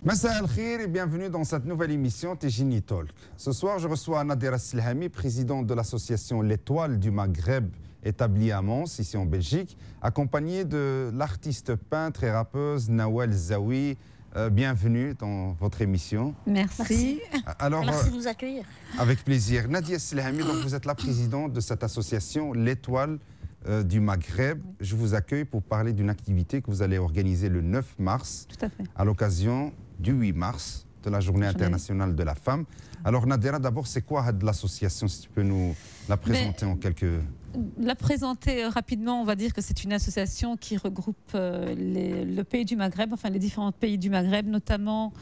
Massa al-Khir et bienvenue dans cette nouvelle émission Tejini Talk. Ce soir, je reçois Nadira Selhami, présidente de l'association L'Étoile du Maghreb, établie à Mons, ici en Belgique, accompagnée de l'artiste peintre et rappeuse Nawal Zawi. Bienvenue dans votre émission. Merci. Alors, merci de nous accueillir. Avec plaisir. Nadia Selhami, donc vous êtes la présidente de cette association L'Étoile du Maghreb. Oui. Je vous accueille pour parler d'une activité que vous allez organiser le 9 mars. Tout à fait. À l'occasion du 8 mars, de la Journée internationale de la femme. Alors Nadira, d'abord, c'est quoi l'association, si tu peux nous la présenter en quelques... La présenter rapidement, on va dire que c'est une association qui regroupe le pays du Maghreb, enfin les différents pays du Maghreb, notamment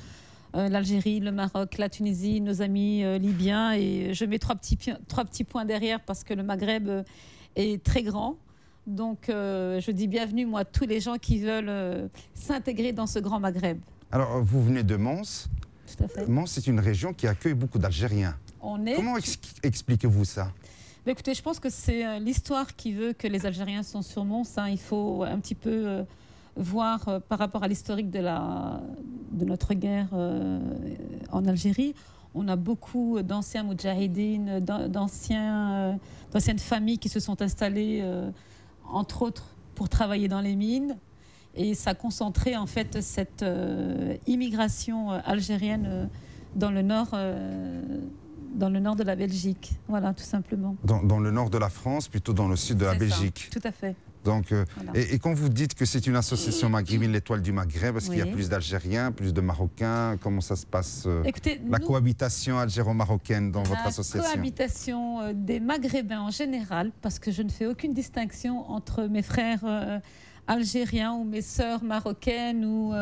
l'Algérie, le Maroc, la Tunisie, nos amis libyens. Et je mets trois petits points derrière parce que le Maghreb est très grand. Donc je dis bienvenue, moi, tous les gens qui veulent s'intégrer dans ce grand Maghreb. Alors, vous venez de Mons. Tout à fait. Mons, c'est une région qui accueille beaucoup d'Algériens. Comment expliquez-vous ça? Écoutez, je pense que c'est l'histoire qui veut que les Algériens sont sur Mons. Hein. Il faut un petit peu voir par rapport à l'historique de notre guerre en Algérie. On a beaucoup d'anciens moudjahidines, d'anciennes familles qui se sont installées, entre autres, pour travailler dans les mines. Et ça a concentré en fait cette immigration algérienne dans le nord de la Belgique. Voilà, tout simplement. Dans le nord de la France, plutôt dans le sud de la Belgique. Ça, tout à fait. Donc, voilà. Et quand vous dites que c'est une association maghrébine, l'Étoile du Maghreb, est-ce qu'il y a plus d'Algériens, plus de Marocains? Comment ça se passe? Écoutez, la cohabitation algéro-marocaine dans votre association? La cohabitation des Maghrébins en général, parce que je ne fais aucune distinction entre mes frères algériens ou mes sœurs marocaines ou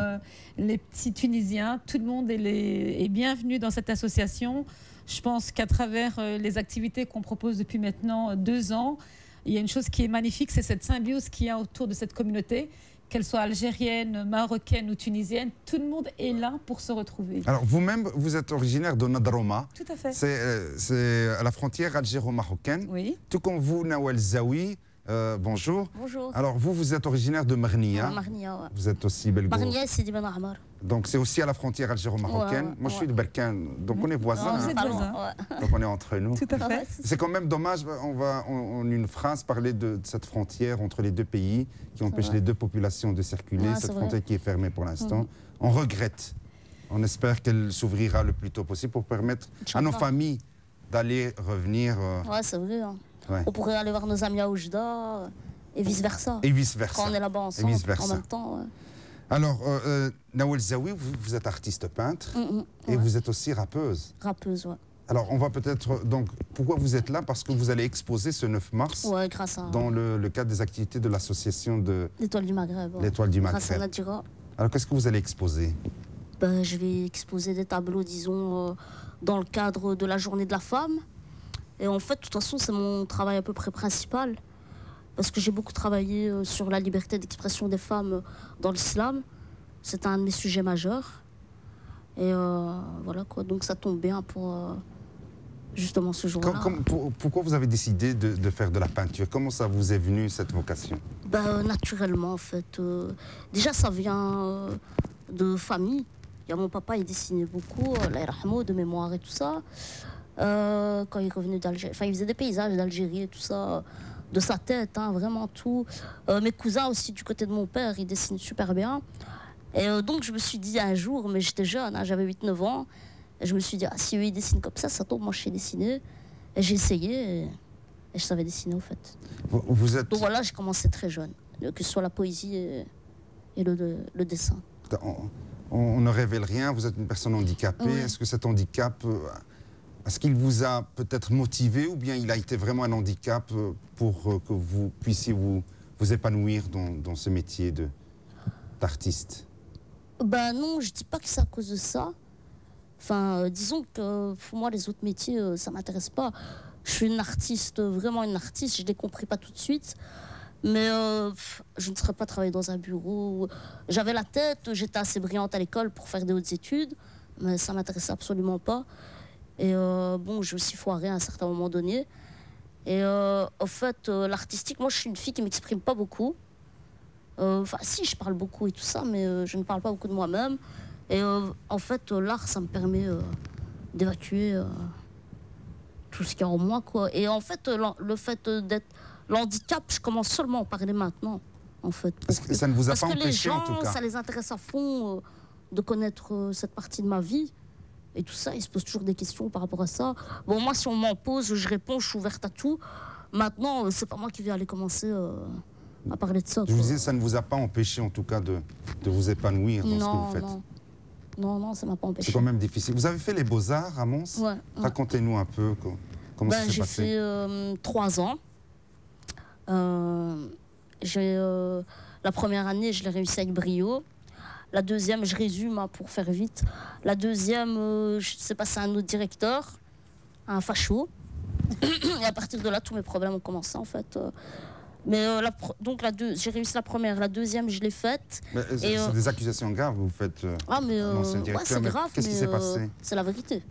les petits Tunisiens. Tout le monde est bienvenu dans cette association. Je pense qu'à travers les activités qu'on propose depuis maintenant 2 ans, il y a une chose qui est magnifique, c'est cette symbiose qu'il y a autour de cette communauté, qu'elle soit algérienne, marocaine ou tunisienne. Tout le monde est là pour se retrouver. Alors vous-même, vous êtes originaire de Nadroma. Tout à fait. C'est à la frontière algéro-marocaine. Oui. Tout comme vous, Nawal Zawi. Bonjour. Bonjour. Alors vous êtes originaire de Marnia. Marnia, ouais. Vous êtes aussi belgo. Marnia, c'est du Ben Ahmar. Donc c'est aussi à la frontière algéro-marocaine. Ouais. Moi je suis de Berkane, donc on est voisins. Vous êtes voisins. Donc on est entre nous. Tout à fait. C'est quand même dommage, on va en une phrase parler de cette frontière entre les deux pays qui empêche les deux populations de circuler, cette frontière qui est fermée pour l'instant. On regrette. On espère qu'elle s'ouvrira le plus tôt possible pour permettre à nos familles d'aller revenir. Ouais, c'est vrai. Hein. Ouais. On pourrait aller voir nos amis à Oujda et vice-versa. Et vice-versa. Quand on est là-bas ensemble, en même temps. Ouais. Alors, Nawal Zawi, vous êtes artiste peintre et vous êtes aussi rappeuse. Rappeuse, ouais. Alors, on va peut-être... Donc, pourquoi vous êtes là? Parce que vous allez exposer ce 9 mars grâce à... dans le cadre des activités de l'association de... L'Étoile du Maghreb. Ouais. L'Étoile du Maghreb. Grâce à Nadira. Alors, qu'est-ce que vous allez exposer? Je vais exposer des tableaux, disons, dans le cadre de la Journée de la femme. Et en fait, de toute façon, c'est mon travail à peu près principal. Parce que j'ai beaucoup travaillé sur la liberté d'expression des femmes dans l'islam. C'est un de mes sujets majeurs. Et voilà quoi, donc ça tombe bien pour justement ce jour-là. Pourquoi vous avez décidé de faire de la peinture? Comment ça vous est venu, cette vocation? Naturellement, en fait. Déjà, ça vient de famille. Il y a mon papa, il dessinait beaucoup, de mémoire et tout ça. Quand il est revenu d'Algérie, enfin il faisait des paysages d'Algérie et tout ça, de sa tête, hein, vraiment tout. Mes cousins aussi du côté de mon père, ils dessinent super bien. Et donc je me suis dit un jour, mais j'étais jeune, hein, j'avais 8-9 ans, et je me suis dit, si eux ils dessinent comme ça tombe, moi je sais dessiner. Et j'ai essayé, et je savais dessiner au fait. Vous êtes... Donc voilà, j'ai commencé très jeune, que ce soit la poésie et le dessin. On ne révèle rien, vous êtes une personne handicapée. Oui. Est-ce que cet handicap... Est-ce qu'il vous a peut-être motivé ou bien il a été vraiment un handicap pour que vous puissiez vous épanouir dans ce métier d'artiste? Non, je ne dis pas que c'est à cause de ça. Enfin, disons que pour moi, les autres métiers, ça ne m'intéresse pas. Je suis une artiste, vraiment une artiste, je ne les compris pas tout de suite. Mais je ne serais pas travailler dans un bureau. J'avais la tête, j'étais assez brillante à l'école pour faire des hautes études, mais ça ne m'intéressait absolument pas. Et j'ai aussi foiré à un certain moment donné. Et au fait, l'artistique, moi je suis une fille qui ne m'exprime pas beaucoup. Si, je parle beaucoup et tout ça, mais je ne parle pas beaucoup de moi-même. Et en fait, l'art, ça me permet d'évacuer tout ce qu'il y a en moi, quoi. Et en fait, le fait d'être... L'handicap, je commence seulement à en parler maintenant, en fait. Parce que ça ne vous a pas empêché, en tout cas. Parce que les gens, ça les intéresse à fond de connaître cette partie de ma vie. Et tout ça, ils se posent toujours des questions par rapport à ça. Bon, moi, si on m'en pose, je réponds, je suis ouverte à tout. Maintenant, c'est pas moi qui vais aller commencer à parler de ça. Je vous disais, ça ne vous a pas empêché, en tout cas, de vous épanouir dans ce que vous faites. Non, ça m'a pas empêché. C'est quand même difficile. Vous avez fait les Beaux-Arts à Mons? Ouais. Racontez-nous un peu comment ça s'est passé. J'ai fait 3 ans. La première année, je l'ai réussi avec brio. La deuxième, je résume pour faire vite. La deuxième, c'est passé à un autre directeur, un facho. Et à partir de là, tous mes problèmes ont commencé, en fait. Mais donc j'ai réussi la première. La deuxième, je l'ai faite. C'est des accusations graves, vous faites. Ouais, c'est grave. Qu'est-ce qui s'est passé? C'est la vérité.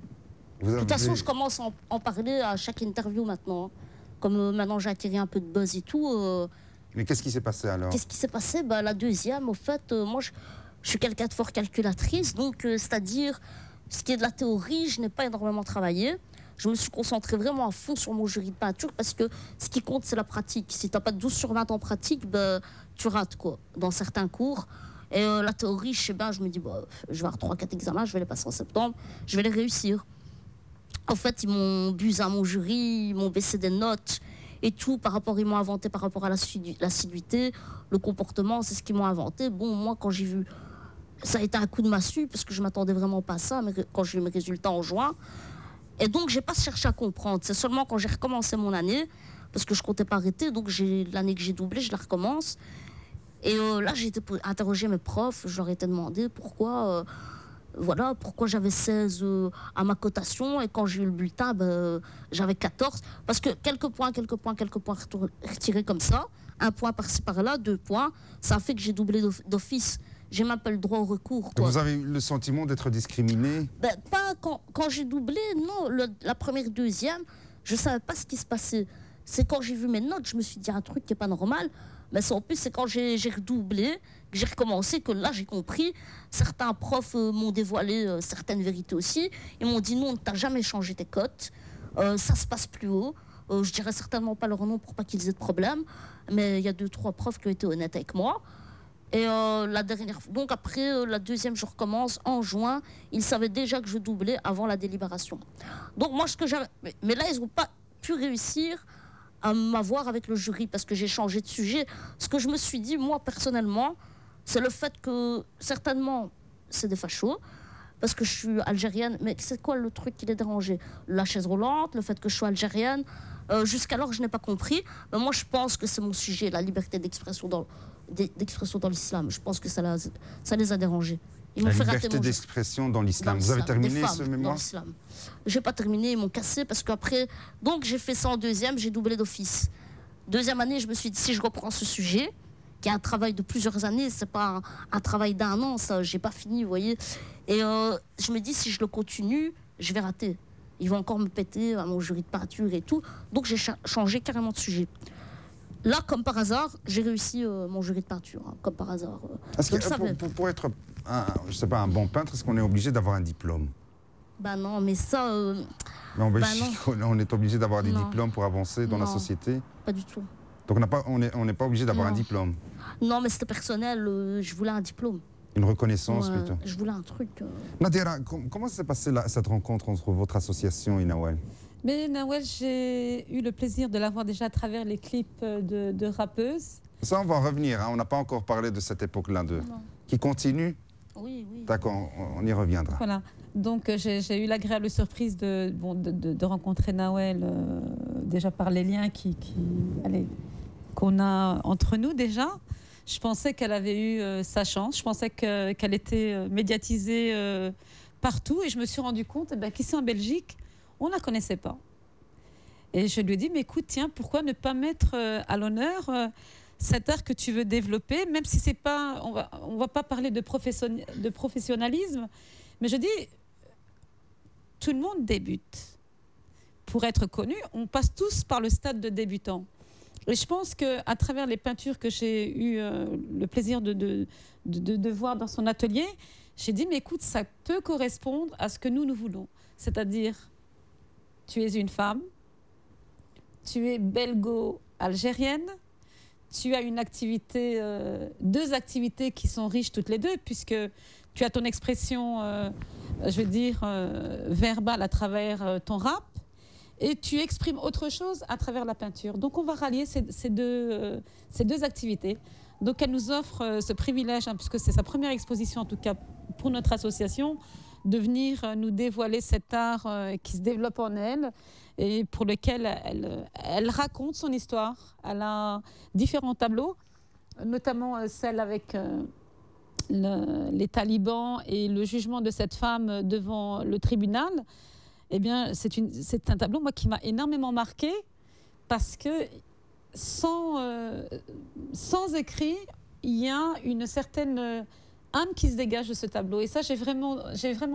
De toute façon, je commence à en parler à chaque interview maintenant. Hein. Comme maintenant, j'ai acquis un peu de buzz et tout. Mais qu'est-ce qui s'est passé alors? Qu'est-ce qui s'est passé? La deuxième, au fait, moi, je suis quelqu'un de fort calculatrice. Donc, c'est-à-dire, ce qui est de la théorie, je n'ai pas énormément travaillé. Je me suis concentrée vraiment à fond sur mon jury de peinture parce que ce qui compte, c'est la pratique. Si tu n'as pas 12 sur 20 en pratique, tu rates, quoi, dans certains cours. Et la théorie, je sais bien, je me dis, je vais avoir 3-4 examens, je vais les passer en septembre, je vais les réussir. En fait, ils m'ont busé à mon jury, ils m'ont baissé des notes et tout. Ils m'ont inventé par rapport à l'assiduité, le comportement, c'est ce qu'ils m'ont inventé. Bon, moi, quand j'ai vu, ça a été un coup de massue parce que je ne m'attendais vraiment pas à ça, mais quand j'ai eu mes résultats en juin. Et donc, je n'ai pas cherché à comprendre. C'est seulement quand j'ai recommencé mon année, parce que je ne comptais pas arrêter, donc l'année que j'ai doublé, je la recommence. Et là, j'ai été interroger mes profs, je leur ai été demandé pourquoi j'avais 16 à ma cotation, et quand j'ai eu le bulletin, j'avais 14. Parce que quelques points retirés comme ça, 1 point par-ci par-là, 2 points, ça a fait que j'ai doublé d'office. J'ai même pas le droit au recours. Vous avez eu le sentiment d'être discriminé? Pas quand j'ai doublé, non. La première, deuxième, je savais pas ce qui se passait. C'est quand j'ai vu mes notes, je me suis dit un truc qui est pas normal. Mais en plus, c'est quand j'ai redoublé, que j'ai recommencé, que là, j'ai compris. Certains profs m'ont dévoilé certaines vérités aussi. Ils m'ont dit, non, tu n'as jamais changé tes cotes. Ça se passe plus haut. Je dirais certainement pas leur nom pour pas qu'ils aient de problème. Mais il y a 2-3 profs qui ont été honnêtes avec moi. Et donc après, la deuxième, je recommence en juin. Ils savaient déjà que je doublais avant la délibération. Donc moi, mais là, ils n'ont pas pu réussir à m'avoir avec le jury parce que j'ai changé de sujet. Ce que je me suis dit, moi, personnellement, c'est le fait que, certainement, c'est des fachos, parce que je suis algérienne. Mais c'est quoi le truc qui les dérangeait? La chaise roulante, le fait que je sois algérienne. Jusqu'alors, je n'ai pas compris. Mais moi, je pense que c'est mon sujet, la liberté d'expression dans l'islam. Je pense que ça les a dérangés. Ils la liberté d'expression dans l'islam. Vous avez terminé ce mémoire? Je n'ai pas terminé, ils m'ont cassé parce qu'après... Donc j'ai fait ça en deuxième, j'ai doublé d'office. Deuxième année, je me suis dit, si je reprends ce sujet, qui est un travail de plusieurs années, c'est pas un travail d'1 an, ça, j'ai pas fini, vous voyez. Et je me dis, si je le continue, je vais rater. Ils vont encore me péter à mon jury de peinture et tout. Donc j'ai changé carrément de sujet. Là, comme par hasard, j'ai réussi mon jury de peinture, hein, comme par hasard. Pour être je sais pas, un bon peintre, est-ce qu'on est obligé d'avoir un diplôme? Non, mais ça... Mais en Belgique, on est obligé d'avoir des diplômes pour avancer dans la société? Pas du tout. Donc on n'est pas obligé d'avoir un diplôme? Non, mais c'était personnel, je voulais un diplôme. Une reconnaissance plutôt? Je voulais un truc... Nadira, comment s'est passée cette rencontre entre votre association et Nawel? Mais Nawel, j'ai eu le plaisir de l'avoir déjà à travers les clips de rappeuses. Ça, on va en revenir. Hein. On n'a pas encore parlé de cette époque-là qui continue. Oui. D'accord, on y reviendra. Voilà. Donc, j'ai eu l'agréable surprise de rencontrer Nawel déjà par les liens qu'on a entre nous déjà. Je pensais qu'elle avait eu sa chance. Je pensais qu'elle était médiatisée partout. Et je me suis rendu compte qu'ici en Belgique, on ne la connaissait pas. Et je lui ai dit, mais écoute, tiens, pourquoi ne pas mettre à l'honneur cet art que tu veux développer, même si c'est pas, on va pas parler de professionnalisme, mais je dis, tout le monde débute. Pour être connu, on passe tous par le stade de débutant. Et je pense qu'à travers les peintures que j'ai eu le plaisir de voir dans son atelier, J'ai dit, mais écoute, ça peut correspondre à ce que nous voulons. C'est-à-dire, tu es une femme, tu es belgo-algérienne, tu as une activité, deux activités qui sont riches toutes les deux, puisque tu as ton expression, je veux dire, verbale à travers ton rap, et tu exprimes autre chose à travers la peinture. Donc on va rallier ces deux activités. Donc elle nous offre ce privilège, hein, puisque c'est sa première exposition, en tout cas pour notre association, de venir nous dévoiler cet art qui se développe en elle et pour lequel elle raconte son histoire. Elle a différents tableaux, notamment celle avec les talibans et le jugement de cette femme devant le tribunal. Eh bien, c'est un tableau moi, qui m'a énormément marquée parce que sans écrit, il y a une certaine âme qui se dégage de ce tableau. Et ça, j'ai vraiment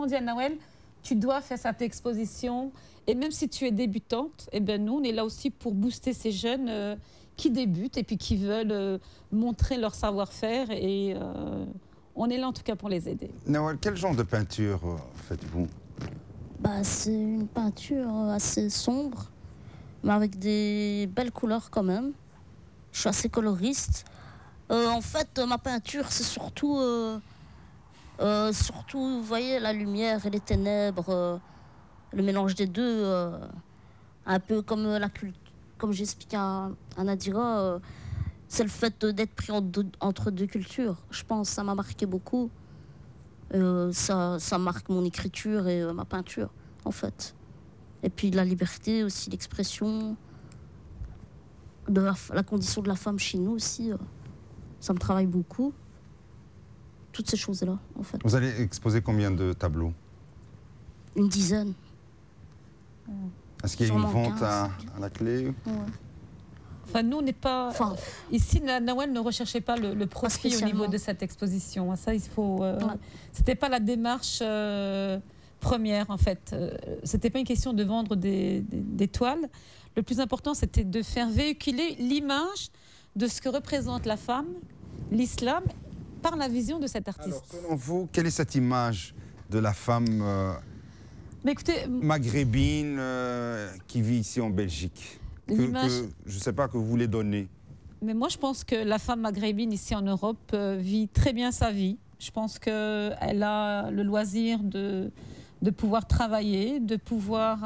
dit à Nawel, tu dois faire cette exposition. Et même si tu es débutante, eh bien, nous, on est là aussi pour booster ces jeunes qui débutent et puis qui veulent montrer leur savoir-faire. Et on est là, en tout cas, pour les aider. Nawel, quel genre de peinture faites-vous? C'est une peinture assez sombre, mais avec des belles couleurs quand même. Je suis assez coloriste. En fait, ma peinture, c'est surtout, vous voyez, la lumière et les ténèbres, le mélange des deux, un peu comme comme j'explique à Nadira, c'est le fait d'être pris entre deux cultures. Je pense que ça m'a marqué beaucoup. Ça marque mon écriture et ma peinture, en fait. Et puis la liberté aussi, l'expression, de la condition de la femme chez nous aussi, ça me travaille beaucoup. Toutes ces choses-là, en fait. Vous allez exposer combien de tableaux? Une dizaine. Est-ce qu'il y a une vente à la clé? Ouais. Enfin, nous, on n'est pas... ici, Nawel ne recherchait pas le profit au niveau de cette exposition. Ça, il faut... C'était pas la démarche première, en fait. C'était pas une question de vendre des toiles. Le plus important, c'était de faire véhiculer l'image de ce que représente la femme, l'islam, par la vision de cet artiste. Alors, selon vous, quelle est cette image de la femme maghrébine qui vit ici en Belgique? Je ne sais pas, que vous voulez donner. Mais moi, je pense que la femme maghrébine ici en Europe vit très bien sa vie. Je pense qu'elle a le loisir de pouvoir travailler, de pouvoir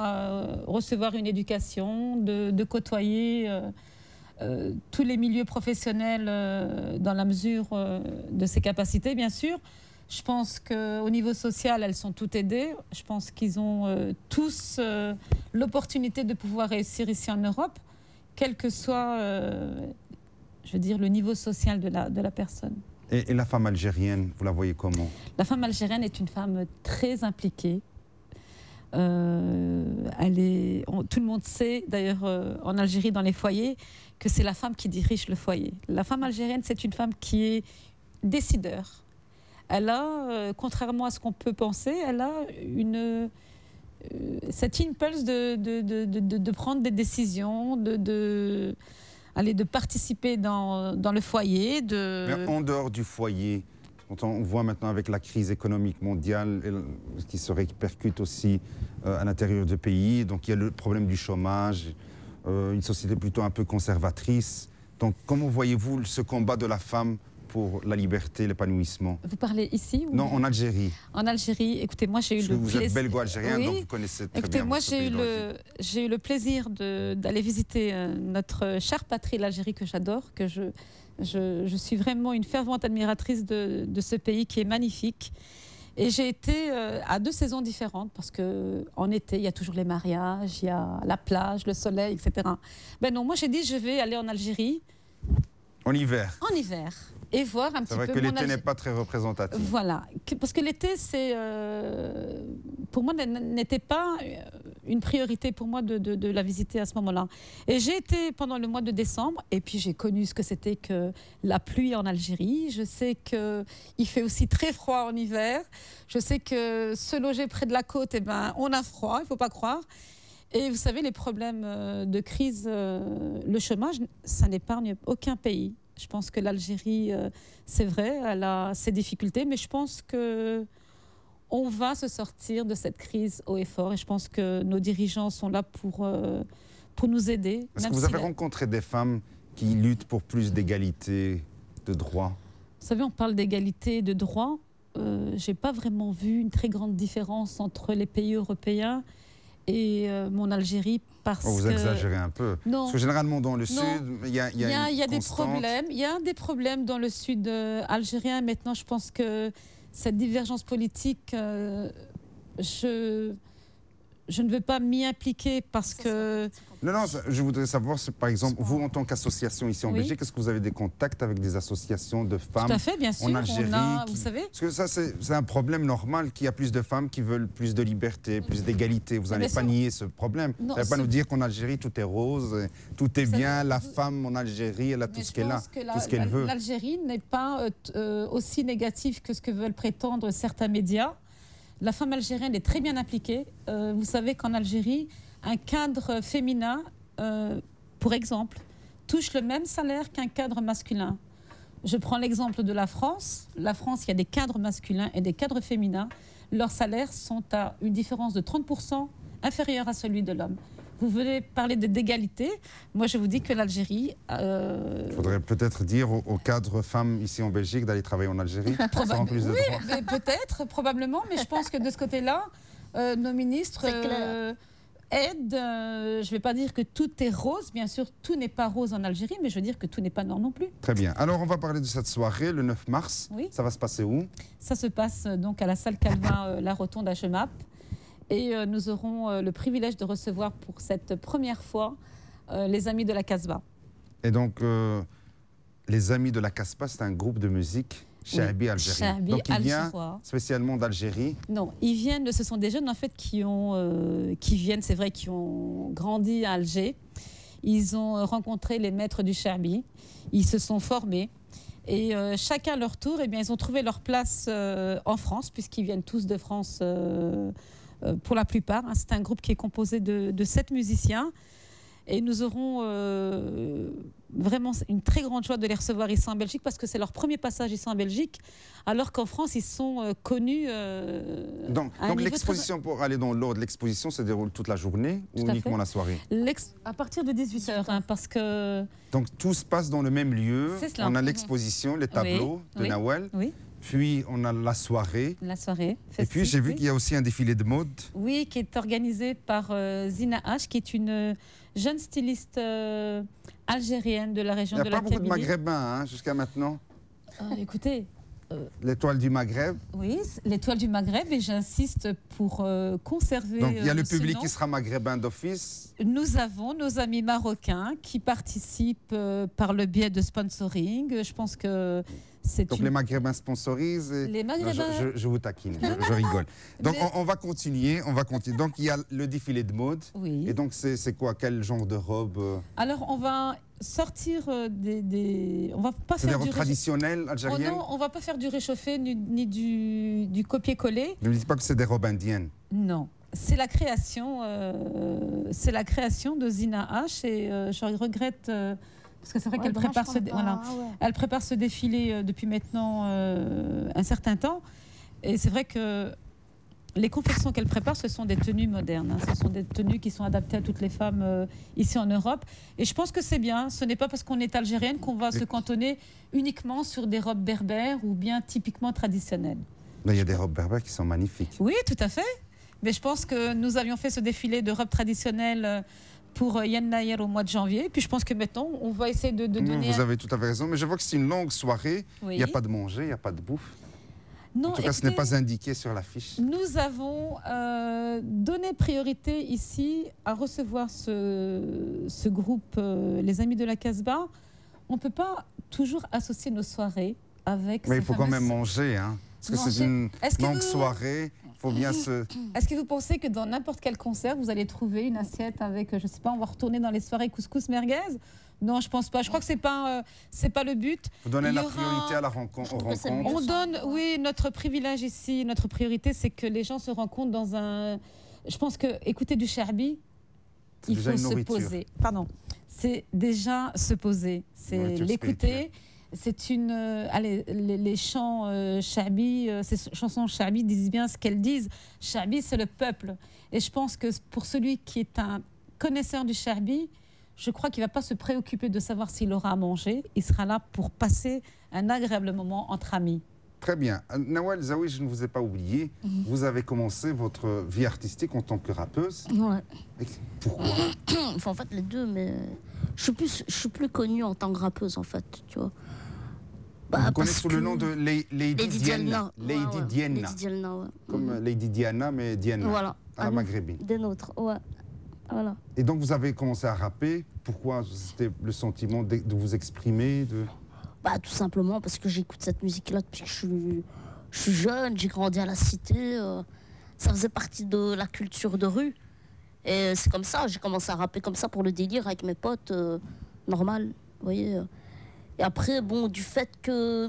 recevoir une éducation, de côtoyer tous les milieux professionnels dans la mesure de ses capacités, bien sûr. Je pense qu'au niveau social, elles sont toutes aidées. Je pense qu'ils ont tous l'opportunité de pouvoir réussir ici en Europe, quel que soit, je veux dire, le niveau social de la personne. Et la femme algérienne, vous la voyez comment? La femme algérienne est une femme très impliquée. Tout le monde sait, d'ailleurs, en Algérie, dans les foyers, que c'est la femme qui dirige le foyer. La femme algérienne, c'est une femme qui est décideur. Elle a, contrairement à ce qu'on peut penser, elle a cet impulse de prendre des décisions, de participer dans le foyer. Mais en dehors du foyer, quand on voit maintenant avec la crise économique mondiale qui se répercute aussi à l'intérieur du pays, donc il y a le problème du chômage, une société plutôt un peu conservatrice. Donc comment voyez-vous ce combat de la femme pour la liberté, l'épanouissement? Vous parlez ici ou... Non, en Algérie. En Algérie, écoutez, moi j'ai eu le plaisir... Vous êtes belgo-algérien, oui. Donc vous connaissez très bien moi votre j'ai eu le plaisir d'aller visiter notre chère patrie, l'Algérie, que j'adore, que je suis vraiment une fervente admiratrice de ce pays qui est magnifique. Et j'ai été à 2 saisons différentes, parce qu'en été, il y a toujours les mariages, il y a la plage, le soleil, etc. Ben non, moi j'ai dit, je vais aller en Algérie. En hiver? En hiver. Et voir un petit peu... C'est vrai que l'été n'est pas très représentatif. Voilà. Parce que l'été, pour moi, n'était pas une priorité pour moi de la visiter à ce moment-là. Et j'ai été pendant le mois de décembre, et puis j'ai connu ce que c'était que la pluie en Algérie. Je sais qu'il fait aussi très froid en hiver. Je sais que se loger près de la côte, eh ben, on a froid, il ne faut pas croire. Et vous savez, les problèmes de crise, le chômage, ça n'épargne aucun pays. Je pense que l'Algérie, c'est vrai, elle a ses difficultés, mais je pense que on va se sortir de cette crise haut et fort. Et je pense que nos dirigeants sont là pour nous aider. Est-ce que vous avez rencontré des femmes qui luttent pour plus d'égalité de droits? Vous savez, on parle d'égalité de droits. Je n'ai pas vraiment vu une très grande différence entre les pays européens et mon Algérie parce vous exagérez un peu. Non. Parce que généralement dans le sud, il y a des problèmes. Il y a des problèmes dans le sud algérien. Maintenant, je pense que cette divergence politique, je ne veux pas m'y impliquer parce que... Non, je voudrais savoir, par exemple, vous en tant qu'association ici en Belgique, est-ce que vous avez des contacts avec des associations de femmes Tout à fait, bien sûr, en Algérie vous savez. Parce que ça, c'est un problème normal qu'il y a plus de femmes qui veulent plus de liberté, plus d'égalité. Vous n'allez pas nier ce problème. Vous n'allez pas nous dire qu'en Algérie, tout est rose, tout est bien. La femme en Algérie, elle a tout ce qu'elle a, tout ce qu'elle veut. L'Algérie n'est pas aussi négative que ce que veulent prétendre certains médias. La femme algérienne est très bien impliquée. Vous savez qu'en Algérie, un cadre féminin, pour exemple, touche le même salaire qu'un cadre masculin. Je prends l'exemple de la France. La France, il y a des cadres masculins et des cadres féminins. Leurs salaires sont à une différence de 30% inférieure à celui de l'homme. Vous voulez parler d'égalité? Moi, je vous dis que l'Algérie... Il faudrait peut-être dire aux cadres femmes ici en Belgique d'aller travailler en Algérie. Plus de oui, peut-être, probablement. Mais je pense que de ce côté-là, nos ministres aident. Je ne vais pas dire que tout est rose. Bien sûr, tout n'est pas rose en Algérie, mais je veux dire que tout n'est pas noir non plus. Très bien. Alors, on va parler de cette soirée, le 9 mars. Oui. Ça va se passer où? Ça se passe donc à la salle Calvin, la Rotonde à Gemap. Et nous aurons le privilège de recevoir pour cette première fois les Amis de la Casbah. Et donc, les Amis de la Casbah, c'est un groupe de musique Chaabi algérien. Donc, il vient spécialement d'Algérie? Non, ils viennent, ce sont des jeunes en fait qui viennent, c'est vrai, qui ont grandi à Alger. Ils ont rencontré les maîtres du Chaabi. Ils se sont formés. Et chacun à leur tour, eh bien, ils ont trouvé leur place en France, puisqu'ils viennent tous de France pour la plupart. C'est un groupe qui est composé de 7 musiciens. Et nous aurons vraiment une très grande joie de les recevoir ici en Belgique parce que c'est leur premier passage ici en Belgique, alors qu'en France, ils sont connus. Donc l'exposition, pour aller dans l'ordre, l'exposition se déroule toute la journée ou uniquement la soirée? À partir de 18h, parce que... Donc tout se passe dans le même lieu. On a l'exposition, les tableaux de Nawel. Oui. Puis on a la soirée. La soirée. Et puis j'ai vu qu'il y a aussi un défilé de mode. Oui, qui est organisé par Zina H, qui est une jeune styliste algérienne de la région de la Kabylie. Il n'y a pas beaucoup de Maghrébins jusqu'à maintenant. Écoutez. L'étoile du Maghreb. Oui, l'étoile du Maghreb, et j'insiste pour conserver. Donc il y a le public qui sera maghrébin d'office. Nous avons nos amis marocains qui participent par le biais de sponsoring. Je pense que donc les Maghrébins sponsorisent. Les Maghrébins... Non, je vous taquine, je rigole. Donc on va continuer, Donc il y a le défilé de mode. Oui. Et donc c'est quoi? Quel genre de robe? Alors on va sortir on va pas faire des robes traditionnelles algériennes? Non, on va pas faire du réchauffé ni du copier-coller. Ne me dites pas que c'est des robes indiennes. Non. C'est la création de Zina H et je regrette parce que c'est vrai qu'elle prépare elle prépare ce défilé depuis maintenant un certain temps, et c'est vrai que les confections qu'elle prépare, ce sont des tenues modernes. Ce sont des tenues qui sont adaptées à toutes les femmes ici en Europe. Et je pense que c'est bien. Ce n'est pas parce qu'on est algérienne qu'on va se cantonner uniquement sur des robes berbères ou bien typiquement traditionnelles. Mais il y a des robes berbères qui sont magnifiques. Oui, tout à fait. Mais je pense que nous avions fait ce défilé de robes traditionnelles pour Yann Nayer au mois de janvier. Puis je pense que maintenant, on va essayer de donner... Vous avez tout à fait raison. Mais je vois que c'est une longue soirée. Oui. Il n'y a pas de manger, il n'y a pas de bouffe. Non, en tout cas, ce n'est pas indiqué sur l'affiche. Nous avons donné priorité ici à recevoir ce groupe, les Amis de la Casbah. On ne peut pas toujours associer nos soirées avec... Mais il faut quand même manger, hein. Parce que c'est une longue soirée. Faut bien se... Est-ce que vous pensez que dans n'importe quel concert, vous allez trouver une assiette avec, je ne sais pas, on va retourner dans les soirées couscous merguez? Non, je ne pense pas. Je crois que ce n'est pas le but. Vous donnez la priorité à la rencontre. On donne, oui, notre privilège ici, notre priorité, c'est que les gens se rencontrent dans un... Je pense que écouter du Chaabi, il faut se poser. Pardon. C'est déjà se poser. C'est l'écouter. c'est une. Allez, les chants Chabi, ces chansons Chabi disent bien ce qu'elles disent. Chabi, c'est le peuple. Et je pense que pour celui qui est un connaisseur du Chabi, je crois qu'il ne va pas se préoccuper de savoir s'il aura à manger. Il sera là pour passer un agréable moment entre amis. Très bien. Nawal Zaouи, je ne vous ai pas oublié. Vous avez commencé votre vie artistique en tant que rappeuse. Ouais. Et pourquoi? Enfin, en fait, les deux, mais je suis plus connue en tant que rappeuse, en fait, tu vois. Bah, vous connaissez sous le nom de Lady Diana. Lady Diana. Lady Diana, ouais. Comme Lady Diana, mais Diana. Voilà. À la maghrébine. Des nôtres, ouais. Voilà. Et donc, vous avez commencé à rapper. Pourquoi? C'était le sentiment de vous exprimer Bah, tout simplement parce que j'écoute cette musique-là depuis que je suis jeune, j'ai grandi à la cité. Ça faisait partie de la culture de rue. Et c'est comme ça, j'ai commencé à rapper comme ça pour le délire avec mes potes, normal, vous voyez. Et après, bon, du fait que...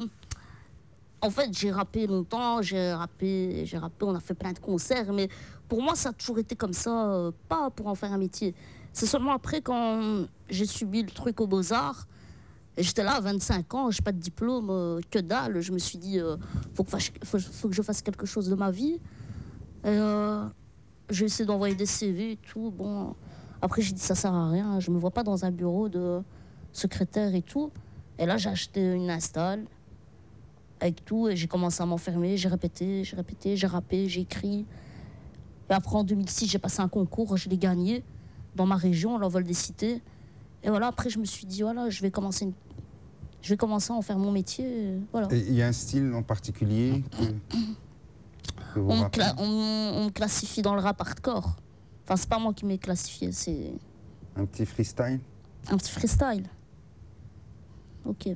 En fait, j'ai rappé longtemps, j'ai rappé, on a fait plein de concerts, mais pour moi, ça a toujours été comme ça, pas pour en faire un métier. C'est seulement après, quand j'ai subi le truc aux Beaux-Arts, et j'étais là à 25 ans, j'ai pas de diplôme, que dalle, je me suis dit, faut que je fasse quelque chose de ma vie. Et j'ai essayé d'envoyer des CV et tout, bon... Après, j'ai dit, ça sert à rien, je me vois pas dans un bureau de secrétaire et tout. Et là, j'ai acheté une install avec tout et j'ai commencé à m'enfermer. J'ai répété, j'ai rappé, j'ai écrit. Et après, en 2006, j'ai passé un concours, je l'ai gagné dans ma région, l'Envol des Cités. Et voilà, après, je me suis dit, voilà, je vais commencer à en faire mon métier. Voilà. Et il y a un style en particulier que vous rappelez? On me classifie dans le rap hardcore. Enfin, c'est pas moi qui m'ai classifié, c'est... Un petit freestyle? Un petit freestyle. Ok.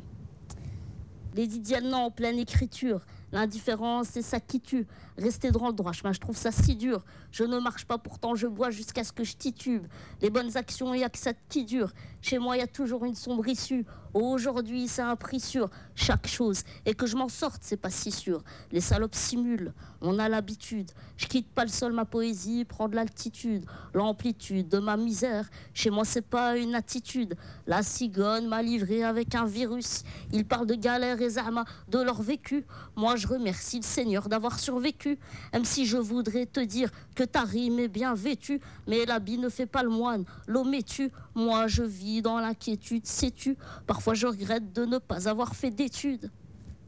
Lady Diana en pleine écriture. L'indifférence, c'est ça qui tue. Rester dans le droit chemin, je trouve ça si dur. Je ne marche pas, pourtant je bois jusqu'à ce que je titube. Les bonnes actions, il n'y a que ça qui dure. Chez moi, il y a toujours une sombre issue. Aujourd'hui, c'est un prix sur chaque chose. Et que je m'en sorte, c'est pas si sûr. Les salopes simulent, on a l'habitude. Je quitte pas le sol, ma poésie prend de l'altitude. L'amplitude de ma misère, chez moi, c'est pas une attitude. La cigogne m'a livré avec un virus. Ils parlent de galère et zama, de leur vécu. Moi, je remercie le Seigneur d'avoir survécu. Même si je voudrais te dire que ta rime est bien vêtue, mais l'habit ne fait pas le moine, l'homme est tu. Moi, je vis dans l'inquiétude, sais-tu. Parfois, je regrette de ne pas avoir fait d'études.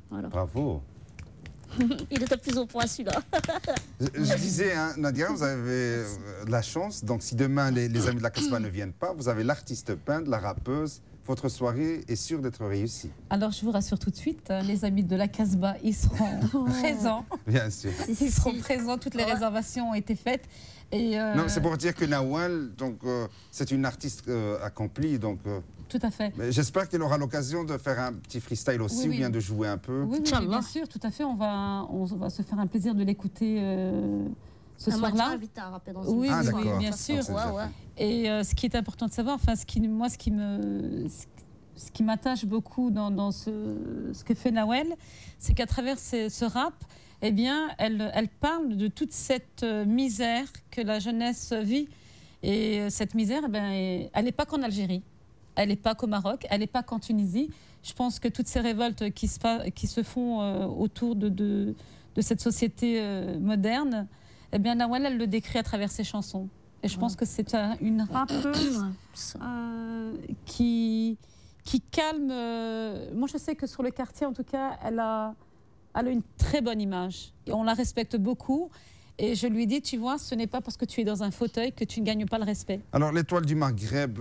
Voilà. Bravo. Il était plus au point, celui-là. Je disais, hein, Nadia, vous avez de la chance. Donc, si demain, les amis de la Casbah ne viennent pas, vous avez l'artiste peintre, la rappeuse. Votre soirée est sûre d'être réussie. Alors, je vous rassure tout de suite, les amis de la Casbah, ils seront présents. Bien sûr. Ils seront présents, toutes les réservations ont été faites. Et non, c'est pour dire que Nawal, donc, c'est une artiste accomplie. Donc, tout à fait. J'espère qu'elle aura l'occasion de faire un petit freestyle aussi, oui, ou bien de jouer un peu. Oui, bien sûr, tout à fait. On va se faire un plaisir de l'écouter ce soir-là. Oui, bien sûr. Et ce qui est important de savoir, enfin, ce qui m'attache beaucoup dans ce que fait Nawal, c'est qu'à travers ce rap, eh bien, elle parle de toute cette misère que la jeunesse vit. Et cette misère, eh bien, elle n'est pas qu'en Algérie, elle n'est pas qu'au Maroc, elle n'est pas qu'en Tunisie. Je pense que toutes ces révoltes qui se font autour de cette société moderne, eh bien, Nawal, elle le décrit à travers ses chansons. Et je pense que c'est une rappeuse qui calme. Moi, je sais que sur le quartier, en tout cas, elle a une très bonne image. Et on la respecte beaucoup. Et je lui dis, tu vois, ce n'est pas parce que tu es dans un fauteuil que tu ne gagnes pas le respect. Alors, l'Étoile du Maghreb,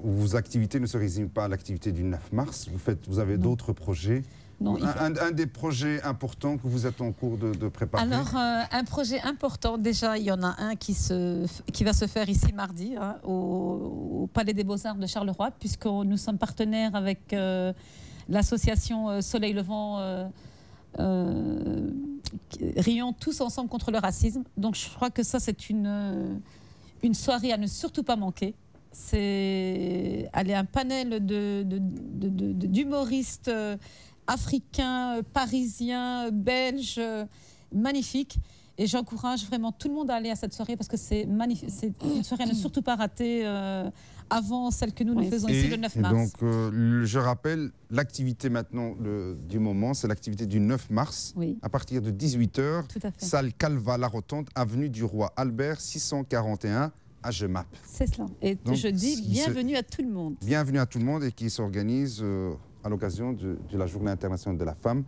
vos activités ne se résument pas à l'activité du 9 mars. Vous avez d'autres projets. Non, un des projets importants que vous êtes en cours de préparer. Alors, un projet important, déjà, il y en a un qui va se faire ici mardi, hein, au Palais des Beaux-Arts de Charleroi, puisque nous sommes partenaires avec l'association Soleil Levant, Rions tous ensemble contre le racisme. Donc, je crois que ça, c'est une soirée à ne surtout pas manquer. C'est un panel d'humoristes africains, parisiens, belges, magnifiques. Et j'encourage vraiment tout le monde à aller à cette soirée parce que c'est magnifique. C'est une soirée à ne surtout pas rater avant celle que nous faisons ici le 9 mars. Donc, je rappelle, l'activité maintenant du moment, c'est l'activité du 9 mars, à partir de 18h, salle Calva La Rotonde, avenue du Roi Albert, 641, à Jemap. C'est cela. Et donc, je dis bienvenue à tout le monde. Bienvenue à tout le monde et qui s'organise à l'occasion de la Journée internationale de la femme.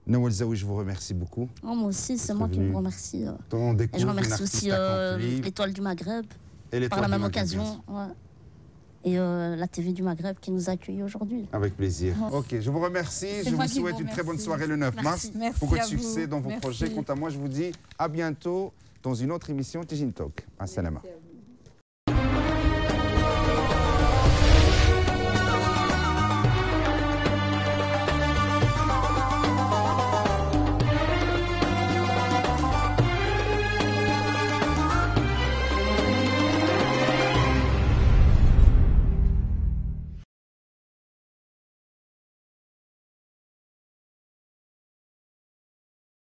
Nawal Zaoui, je vous remercie beaucoup. Oh, moi aussi, c'est moi qui vous remercie. Et je remercie aussi l'Étoile du Maghreb, par la même occasion. Ouais. Et la TV du Maghreb qui nous a accueillis aujourd'hui. Avec plaisir. Ok, je vous remercie. Je vous souhaite une très bonne soirée le 9 mars. Merci beaucoup de succès dans vos projets. Quant à moi, je vous dis à bientôt dans une autre émission Tijin Talk. Assalama.